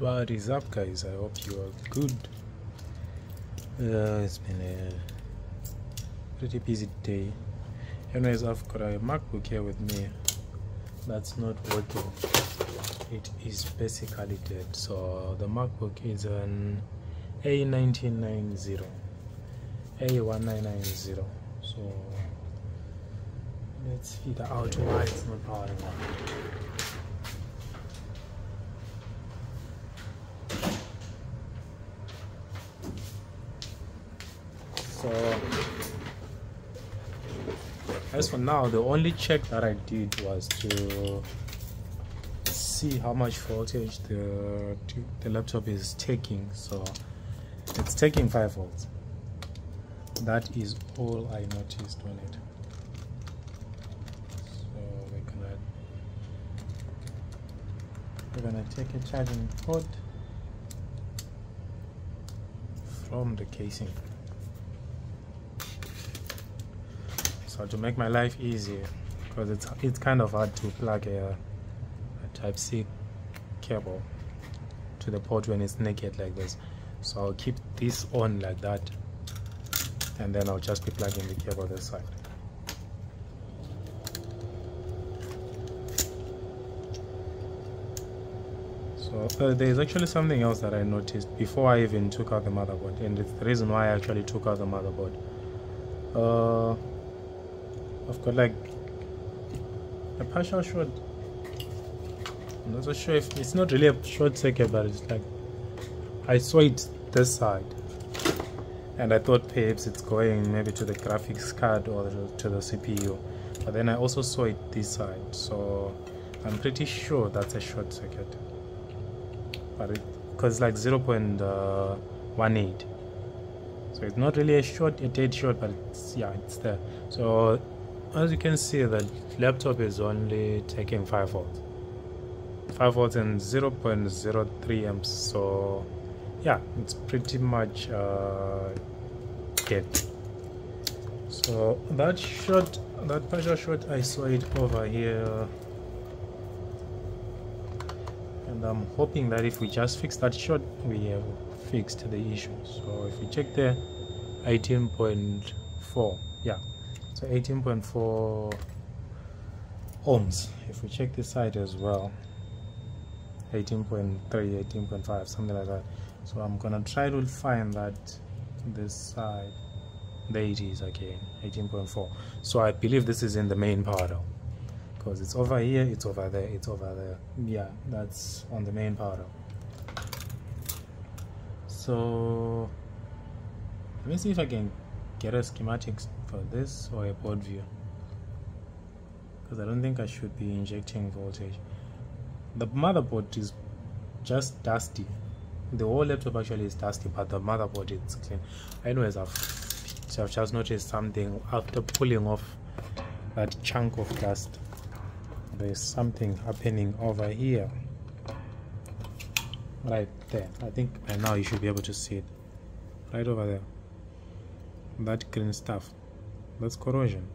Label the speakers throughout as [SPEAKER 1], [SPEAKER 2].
[SPEAKER 1] What is up, guys? I hope you are good. It's been a pretty busy day. Anyways, I've got a MacBook here with me that's not working. It is basically dead. So the MacBook is an A1990, A1990. So let's figure out why it's not powering on. So as for now, the only check that I did was to see how much voltage the laptop is taking. So it's taking 5 volts. That is all I noticed on it. So we're gonna take a charging port from the casing. So to make my life easier, because it's kind of hard to plug a Type-C cable to the port when it's naked like this. So I'll keep this on like that, and then I'll just be plugging the cable this side. So there's actually something else that I noticed before I even took out the motherboard, and it's the reason why I actually took out the motherboard. I've got like a partial short. I'm not so sure if it's not really a short circuit, but it's like I saw it this side and I thought perhaps it's going maybe to the graphics card or to the CPU, but then I also saw it this side, so I'm pretty sure that's a short circuit, but because it's like 0.18, so it's not really a dead short, but it's there. So as you can see, the laptop is only taking 5 volts. 5 volts and 0.03 amps. So yeah, it's pretty much dead. So that partial short, I saw it over here, and I'm hoping that if we just fix that short, we have fixed the issue. So if we check there, 18.4, yeah. So 18.4 ohms. If we check this side as well, 18.3, 18.5, something like that. So I'm gonna try to find that this side. There it is again, 18.4. So I believe this is in the main power door, because it's over here, it's over there, it's over there. Yeah, that's on the main power door. So let me see if I can get a schematics for this or a board view, because I don't think I should be injecting voltage. The motherboard is just dusty. The whole laptop actually is dusty, but the motherboard is clean. Anyways, I've just noticed something after pulling off that chunk of dust. There's something happening over here, right there. I think by now you should be able to see it, right over there. That green stuff, that's corrosion.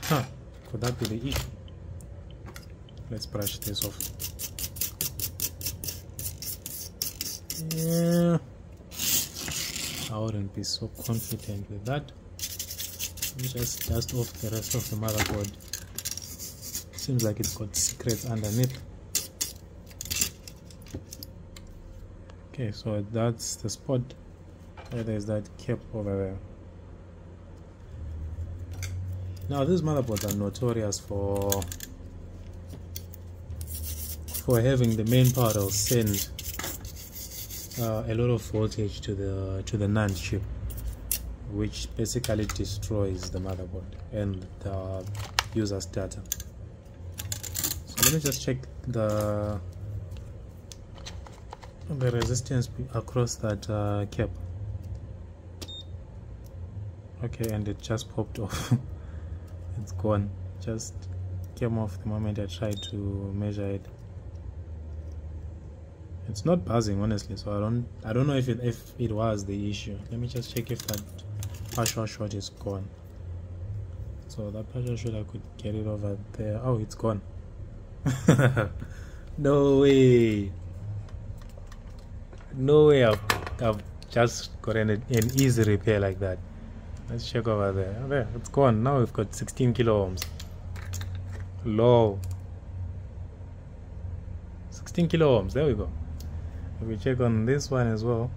[SPEAKER 1] Huh, could that be the issue? Let's brush this off. Yeah, I wouldn't be so confident with that. Let me just dust off the rest of the motherboard. Seems like it's got secrets underneath. Okay, so that's the spot where there's that cap over there. Now these motherboards are notorious for having the main power door send a lot of voltage to the NAND chip, which basically destroys the motherboard and the user's data. So let me just check the resistance across that cap. Okay, and it just popped off. It's gone. Just came off the moment I tried to measure it. It's not buzzing, honestly, so I don't know if it was the issue. Let me just check if that partial short is gone. So that partial short, I could get it over there. Oh, it's gone. No way. No way I've just got an easy repair like that. Let's check over there. Oh, there, it's gone. Now we've got 16 kilo ohms. Low. 16 kilo ohms. There we go. If we check on this one as well.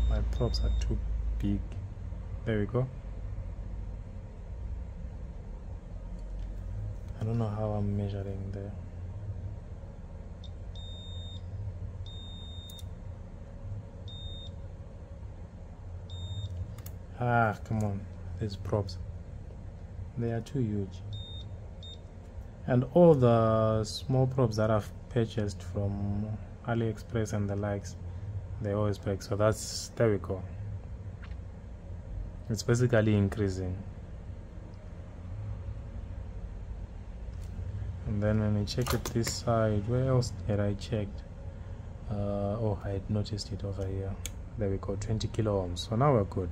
[SPEAKER 1] My props are too big. There we go. I don't know how I'm measuring there. Ah, come on. These props. They are too huge. And all the small props that I've purchased from AliExpress and the likes, they always break. So that's, there we go. It's basically increasing. And then when we check it this side, where else had I checked? Oh, I had noticed it over here. There we go, 20 kilo ohms. So now we're good.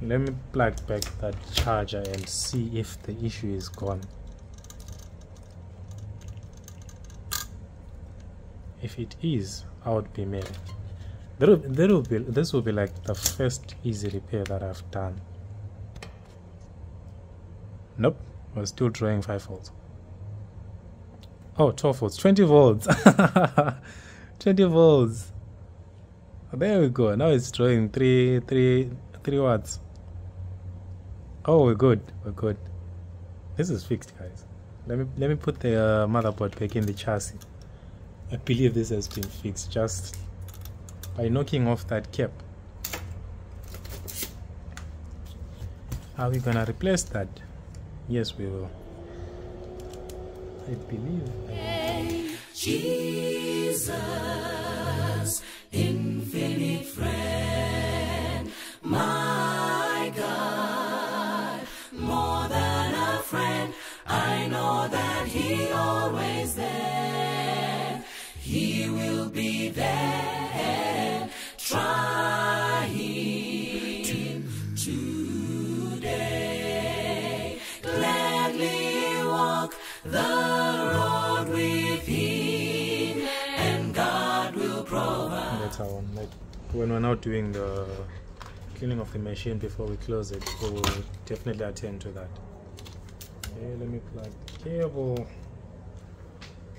[SPEAKER 1] Let me plug back that charger and see if the issue is gone. If it is, I would be mad. This will be like the first easy repair that I've done. Nope, we're still drawing 5 volts. Oh, 12 volts, 20 volts. 20 volts. There we go. Now it's drawing 3 watts. Oh, we're good. We're good. This is fixed, guys. Let me put the motherboard back in the chassis. I believe this has been fixed just by knocking off that cap. Are we gonna replace that? Yes, we will. I believe. Jesus, infinite friend, my God, more than a friend. I know that He always there. He will be there, trying today. Gladly walk the road with Him, and God will provide. That's our one. Like when we're now doing the cleaning of the machine before we close it, we will definitely attend to that. Okay, let me plug the cable.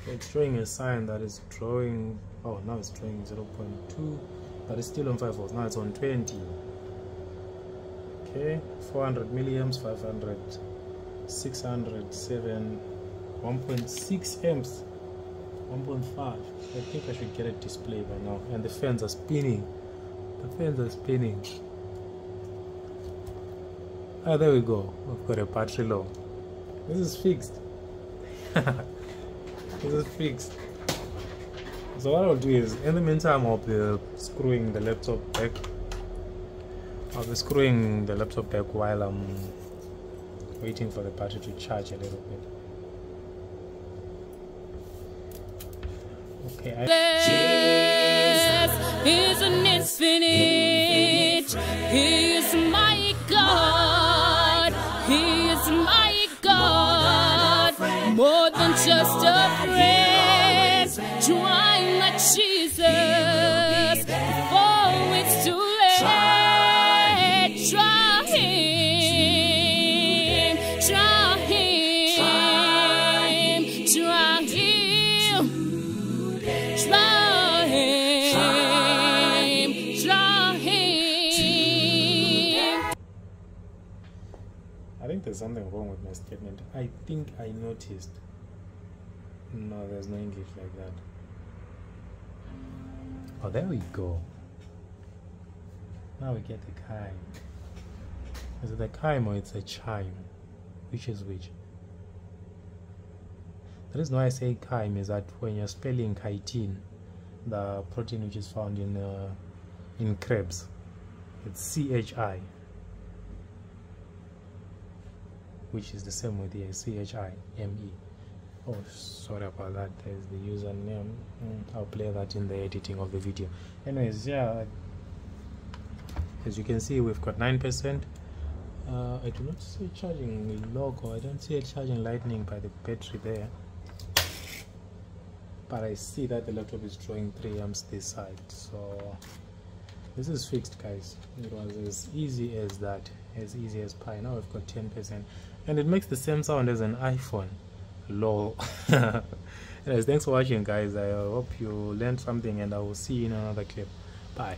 [SPEAKER 1] It's showing a sign that is drawing. Oh, now it's drawing 0.2, but it's still on 5 volts. Now it's on 20. Okay, 400 milliamps, 500, 600, 7, 1.6 amps, 1.5. I think I should get a display by now. And the fans are spinning. The fans are spinning. Ah, there we go. We've got a battery low. This is fixed. This is fixed. So what I'll do is, in the meantime, I'll be screwing the laptop back. I'll be screwing the laptop back while I'm waiting for the battery to charge a little bit. Okay. Jesus, isn't it finished? He is my God. He is my God. More than just a friend. Trying like Jesus before it's too late. Try Him, try Him, try Him, try Him, try Him. I think there's something wrong with my statement. I think I noticed. No, there's no English like that. Oh, there we go. Now we get the chime. Is it a chime or it's a chime? Which is which? The reason why I say chime is that when you're spelling chitin, the protein which is found in crabs, it's CHI, which is the same with here, CHIME. Oh, sorry about that. There's the username. I'll play that in the editing of the video. Anyways, yeah, as you can see, we've got 9%. I do not see a charging logo. I don't see a charging lightning by the battery there, but I see that the laptop is drawing 3 amps this side, so this is fixed, guys. It was as easy as that, as easy as pie. Now we've got 10%, and it makes the same sound as an iPhone. Lol. Anyways, thanks for watching, guys. I hope you learned something, and I will see you in another clip. Bye.